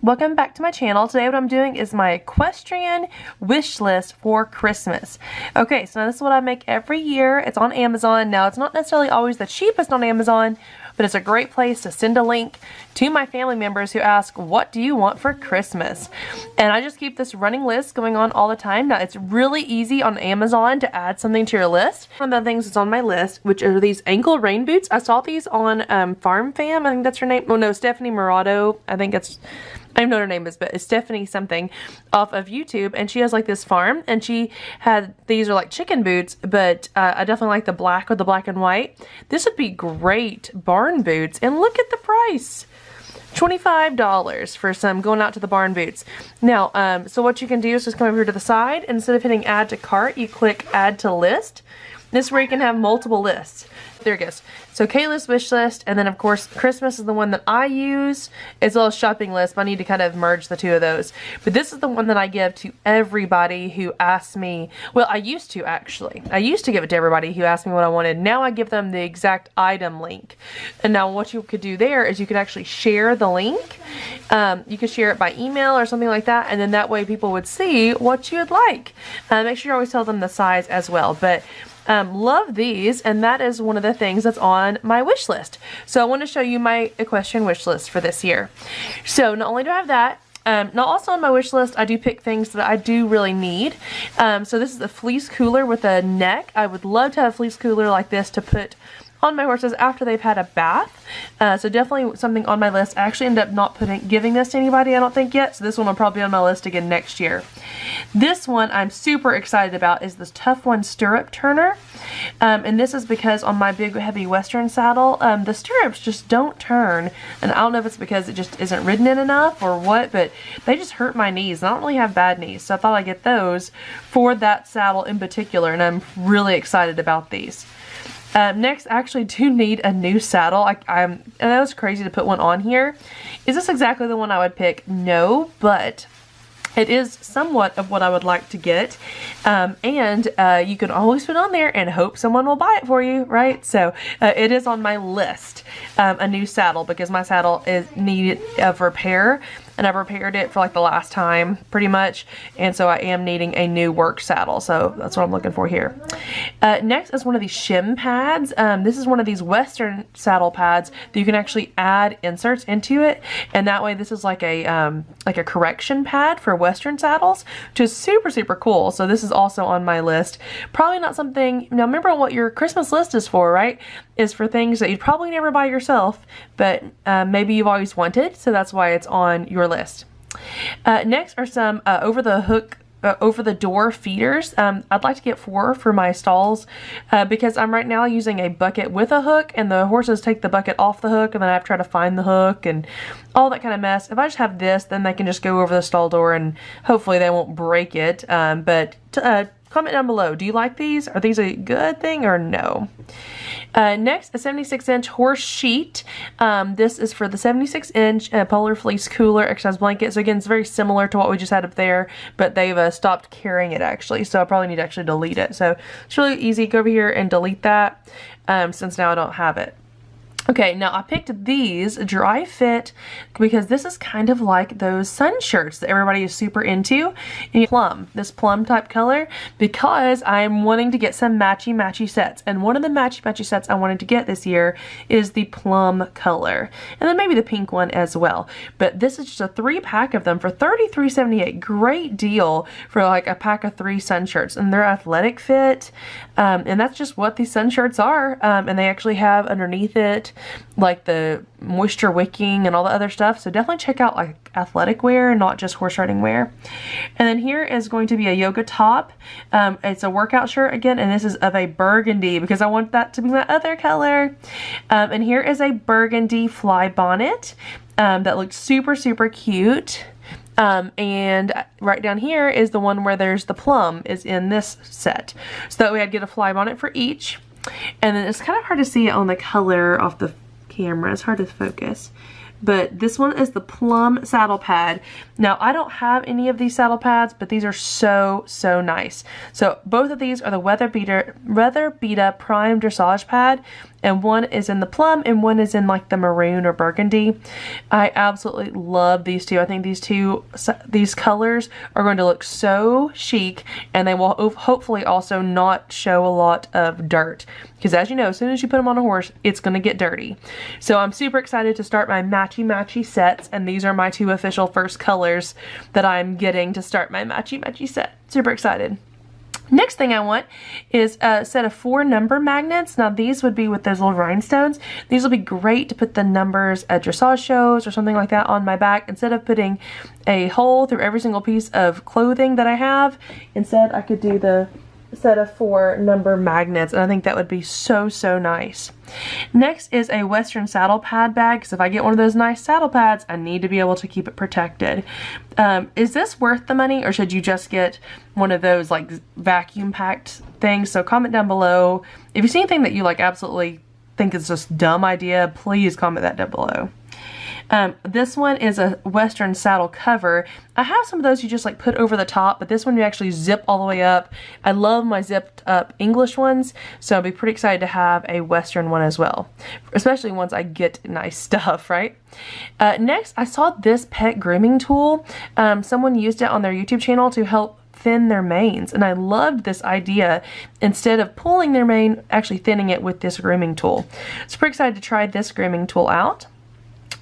Welcome back to my channel. Today what I'm doing is my equestrian wish list for Christmas. Okay, so this is what I make every year. It's on Amazon. Now, it's not necessarily always the cheapest on Amazon, but it's a great place to send a link to my family members who ask, what do you want for Christmas? And I just keep this running list going on all the time. Now, it's really easy on Amazon to add something to your list. One of the things that's on my list, which are these ankle rain boots. I saw these on Farm Fam. I think that's her name. Oh no, Stephanie Murado. I don't know what her name is, but it's Stephanie something off of YouTube, and she has like this farm, and she had, these are like chicken boots, but I definitely like the black with the black and white. This would be great barn boots, and look at the price. $25 for some going out to the barn boots. Now, so what you can do is just come over here to the side. Instead of hitting add to cart, you click add to list. This is where you can have multiple lists. There it goes. So Kayla's wish list, and then of course Christmas is the one that I use, as well as shopping list, but I need to kind of merge the two of those. But this is the one that I give to everybody who asks me, well, I used to actually. I used to give it to everybody who asked me what I wanted. Now I give them the exact item link. And now what you could do there is you could actually share the link. You could share it by email or something like that, and then that way people would see what you would like. Make sure you always tell them the size as well. But love these, and that is one of the things that's on my wish list. So I want to show you my equestrian wish list for this year. So not only do I have that, now also on my wish list, I do pick things that I do really need. So this is a fleece cooler with a neck. I would love to have a fleece cooler like this to put on my horses after they've had a bath. So definitely something on my list. I actually ended up not giving this to anybody, I don't think yet. So this one will probably be on my list again next year. This one I'm super excited about is this Tough One stirrup turner. And this is because on my big heavy Western saddle, the stirrups just don't turn. And I don't know if it's because it just isn't ridden in enough or what, but they just hurt my knees. I don't really have bad knees, so I thought I'd get those for that saddle in particular, and I'm really excited about these. Next, I actually do need a new saddle. I know it's crazy to put one on here. Is this exactly the one I would pick? No, but it is somewhat of what I would like to get. You can always put on there and hope someone will buy it for you, right? So it is on my list, a new saddle, because my saddle is needed of repair. And I've repaired it for like the last time pretty much, and so I am needing a new work saddle, so that's what I'm looking for here. Next is one of these shim pads. This is one of these Western saddle pads that you can actually add inserts into it, and that way this is like a correction pad for Western saddles, which is super cool. So this is also on my list. Probably not something, now remember what your Christmas list is for, right? Is for things that you'd probably never buy yourself, but maybe you've always wanted, so that's why it's on your list. Next are some over the door feeders. I'd like to get 4 for my stalls because I'm right now using a bucket with a hook, and the horses take the bucket off the hook, and then I have to try to find the hook and all that kind of mess. If I just have this, then they can just go over the stall door and hopefully they won't break it. Comment down below. Do you like these? Are these a good thing or no? Next, a 76-inch horse sheet. This is for the 76-inch polar fleece cooler exercise blanket. So again, it's very similar to what we just had up there, but they've stopped carrying it actually. So I probably need to actually delete it. So it's really easy. Go over here and delete that since now I don't have it. Okay, now I picked these dry fit because this is kind of like those sun shirts that everybody is super into. And this plum type color, because I'm wanting to get some matchy sets. And one of the matchy sets I wanted to get this year is the plum color. And then maybe the pink one as well. But this is just a 3-pack of them for $33.78. Great deal for like a pack of 3 sun shirts. And they're athletic fit. And that's just what these sun shirts are. And they actually have underneath it like the moisture wicking and all the other stuff. So definitely check out like athletic wear, not just horse riding wear. And then here is going to be a yoga top. It's a workout shirt again, and this is of a burgundy because I want that to be my other color. And here is a burgundy fly bonnet that looks super cute. And right down here is the one where there's the plum is in this set. So that way I'd get a fly bonnet for each. And then it's kind of hard to see it on the color off the camera. It's hard to focus. But this one is the plum saddle pad. Now, I don't have any of these saddle pads, but these are so nice. So both of these are the Weather Beta Prime Dressage Pad. and one is in the plum and one is in like the maroon or burgundy. I absolutely love these two. I think these colors are going to look so chic, and they will hopefully also not show a lot of dirt, because as you know, as soon as you put them on a horse, it's going to get dirty. So I'm super excited to start my matchy sets, and these are my two official first colors that I'm getting to start my matchy set. Super excited. Next thing I want is a set of 4 number magnets. Now these would be with those little rhinestones. These will be great to put the numbers at dressage shows or something like that on my back. Instead of putting a hole through every single piece of clothing that I have, instead I could do the set of 4 number magnets, and I think that would be so nice. Next is a Western saddle pad bag, because if I get one of those nice saddle pads, I need to be able to keep it protected. Is this worth the money, or should you just get one of those like vacuum packed things? So comment down below. If you see anything that you like absolutely think is just a dumb idea, please comment that down below. This one is a Western saddle cover. I have some of those you just like put over the top, but this one you actually zip all the way up. I love my zipped up English ones, so I'll be pretty excited to have a Western one as well, especially once I get nice stuff, right? Next, I saw this pet grooming tool. Someone used it on their YouTube channel to help thin their manes, and I loved this idea. Instead of pulling their mane, actually thinning it with this grooming tool. So pretty excited to try this grooming tool out.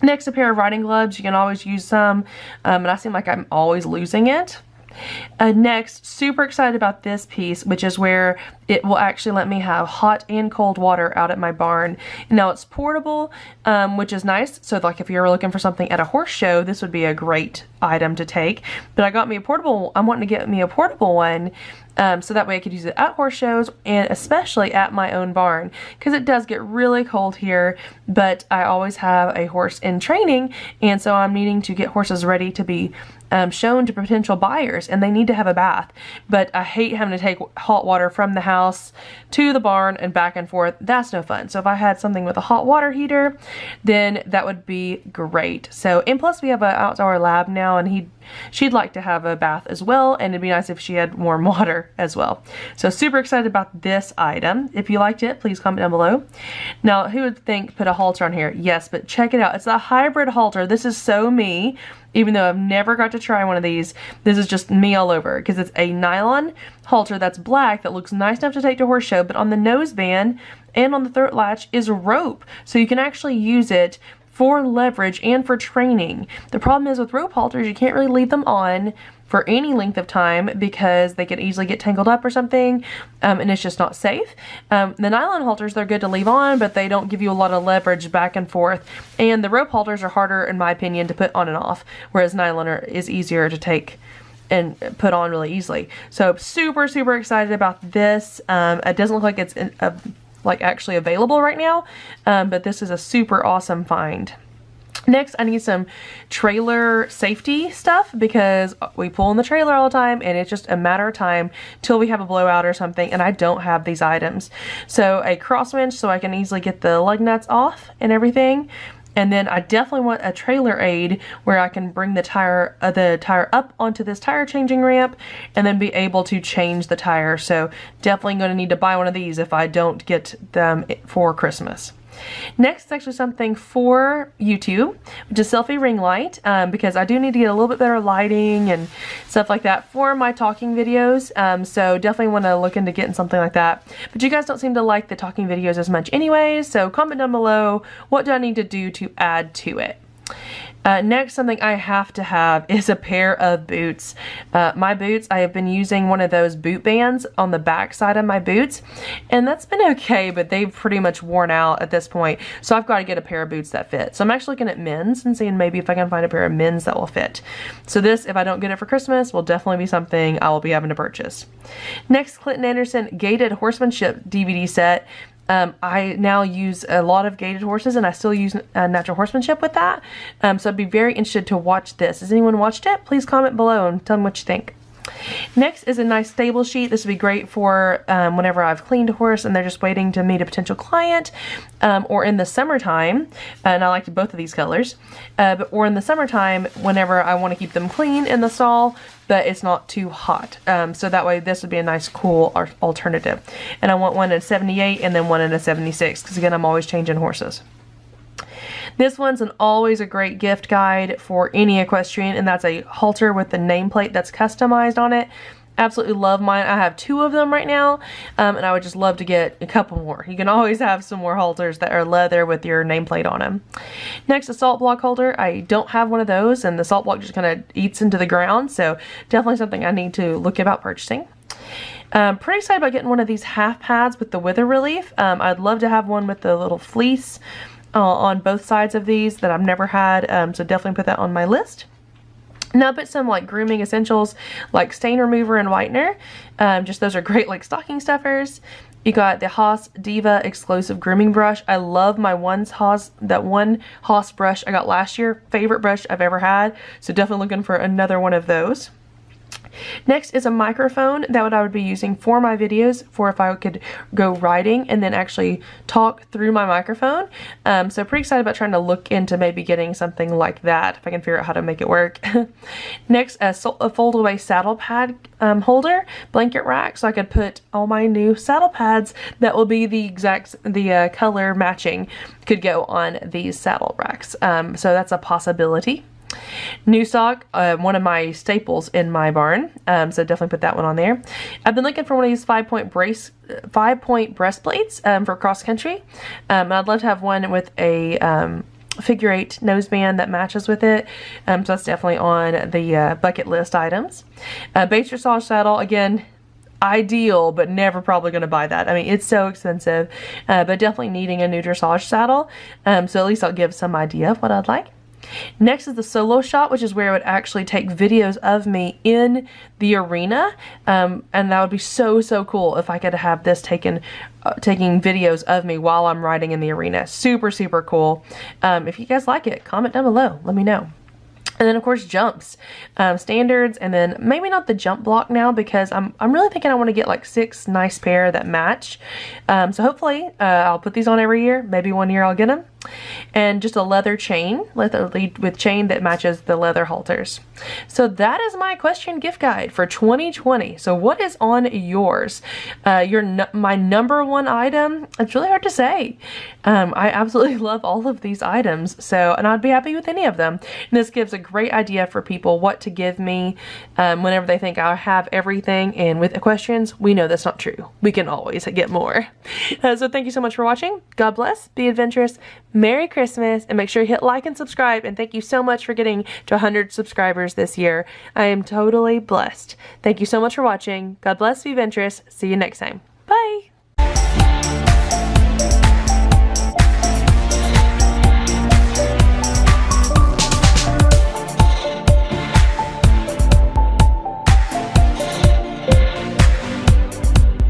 Next, a pair of riding gloves. You can always use some, and I seem like I'm always losing it. Next, super excited about this piece, which is where it will actually let me have hot and cold water out at my barn. Now it's portable, which is nice. So like if you're looking for something at a horse show, this would be a great item to take. But I'm wanting to get me a portable one, so that way I could use it at horse shows and especially at my own barn, because it does get really cold here, but I always have a horse in training, and so I'm needing to get horses ready to be shown to potential buyers, and they need to have a bath. But I hate having to take hot water from the house to the barn and back and forth. That's no fun. So if I had something with a hot water heater, then that would be great. So, and plus we have an outdoor lab now, and she'd like to have a bath as well, and it'd be nice if she had warm water as well. So super excited about this item. If you liked it, please comment down below. Now, who would think put a halter on here? Yes, but check it out. It's a hybrid halter. This is so me. Even though I've never got to try one of these, this is just me all over, because it's a nylon halter that's black that looks nice enough to take to horse show, but on the noseband and on the throat latch is rope, so you can actually use it for leverage and for training. The problem is with rope halters, you can't really leave them on for any length of time because they can easily get tangled up or something, and it's just not safe. The nylon halters, they're good to leave on, but they don't give you a lot of leverage back and forth. And the rope halters are harder, in my opinion, to put on and off, whereas nylon is easier to take and put on really easily. So super excited about this. It doesn't look like it's like actually available right now, but this is a super awesome find. Next, I need some trailer safety stuff, because we pull in the trailer all the time and it's just a matter of time till we have a blowout or something, and I don't have these items. So a cross winch so I can easily get the lug nuts off and everything. And then I definitely want a trailer aid where I can bring the tire up onto this tire changing ramp and then be able to change the tire. So definitely going to need to buy one of these if I don't get them for Christmas. Next is actually something for YouTube, which is selfie ring light, because I do need to get a little bit better lighting and stuff like that for my talking videos. So definitely want to look into getting something like that. But you guys don't seem to like the talking videos as much anyways, so comment down below, what do I need to do to add to it? Next, something I have to have is a pair of boots. My boots, I have been using one of those boot bands on the back side of my boots, and that's been okay, but they've pretty much worn out at this point. So I've got to get a pair of boots that fit. So I'm actually looking at men's and seeing maybe if I can find a pair of men's that will fit. So this, if I don't get it for Christmas, will definitely be something I will be having to purchase. Next, Clinton Anderson Gaited Horsemanship DVD set. I now use a lot of gaited horses, and I still use natural horsemanship with that. So I'd be very interested to watch this. Has anyone watched it? Please comment below and tell me what you think. Next is a nice stable sheet. This would be great for whenever I've cleaned a horse and they're just waiting to meet a potential client, or in the summertime, and I like both of these colors, or in the summertime whenever I want to keep them clean in the stall, but it's not too hot. So that way this would be a nice cool alternative. And I want one in a 78 and then one in a 76, because again, I'm always changing horses. This one's always a great gift guide for any equestrian, and that's a halter with the nameplate that's customized on it. Absolutely love mine. I have 2 of them right now, and I would just love to get a couple more. You can always have some more halters that are leather with your nameplate on them. Next, a salt block holder. I don't have one of those, and the salt block just kind of eats into the ground, so definitely something I need to look about purchasing. Pretty excited about getting one of these half pads with the wither relief. I'd love to have one with the little fleece on both sides of these that I've never had, so definitely put that on my list. Now I put some like grooming essentials like stain remover and whitener. Just those are great like stocking stuffers. You got the Haas Diva exclusive grooming brush. I love my one Haas brush I got last year. Favorite brush I've ever had, so definitely looking for another one of those. Next is a microphone that I would be using for my videos, for if I could go riding and then actually talk through my microphone. So pretty excited about trying to look into maybe getting something like that if I can figure out how to make it work. Next, a fold-away saddle pad holder, blanket rack, so I could put all my new saddle pads that will be the color matching could go on these saddle racks. So that's a possibility. New stock, one of my staples in my barn, so definitely put that one on there. I've been looking for one of these 5-point breastplates for cross country. And I'd love to have one with a figure 8 noseband that matches with it. So that's definitely on the bucket list items. Base dressage saddle, again, ideal, but never probably going to buy that. I mean, it's so expensive, but definitely needing a new dressage saddle. So at least I'll give some idea of what I'd like. Next is the solo shot, which is where I would actually take videos of me in the arena, and that would be so cool if I could have this taking videos of me while I'm riding in the arena. Super cool. If you guys like it, comment down below, let me know. And then of course jumps, standards, and then maybe not the jump block now, because I'm really thinking I want to get like 6 nice pair that match. So hopefully I'll put these on every year. Maybe one year I'll get them. And just a leather chain, with chain that matches the leather halters. So that is my equestrian gift guide for 2020. So what is on yours? My number one item, it's really hard to say. I absolutely love all of these items, and I'd be happy with any of them. And this gives a great idea for people what to give me whenever they think I have everything. And with equestrians, we know that's not true. We can always get more. So thank you so much for watching. God bless, be adventurous, Merry Christmas, and make sure you hit like and subscribe. And thank you so much for getting to 100 subscribers this year. I am totally blessed. Thank you so much for watching. God bless, be adventurous. See you next time.